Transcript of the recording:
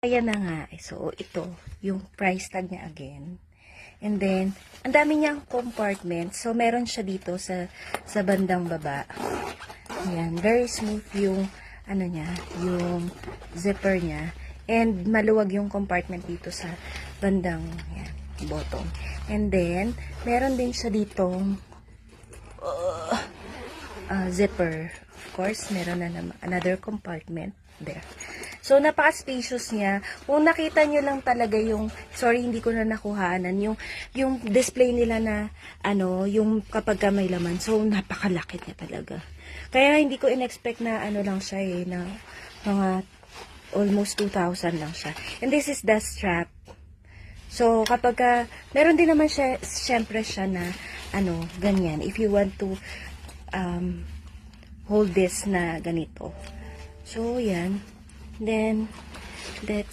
Ayan na nga. So, ito, yung price tag niya again. And then, ang dami niyang compartment. So, meron siya dito sa bandang baba. Ayan, very smooth yung, ano niya, yung zipper niya. And, maluwag yung compartment dito sa bandang, ayan, bottom. And then, meron din siya ditong zipper. Of course, meron na naman another compartment there. So, napaka-spacious niya. Kung nakita nyo lang talaga yung, sorry, hindi ko na nakuhanan, yung display nila na, yung kapag ka may laman. So, napakalaki niya talaga. Kaya, hindi ko in-expect na, lang siya na mga almost 2,000 lang siya. And this is the strap. So, kapag ka, meron din naman siya, syempre siya na, ganyan. If you want to, hold this na ganito. So, yan. Then, that's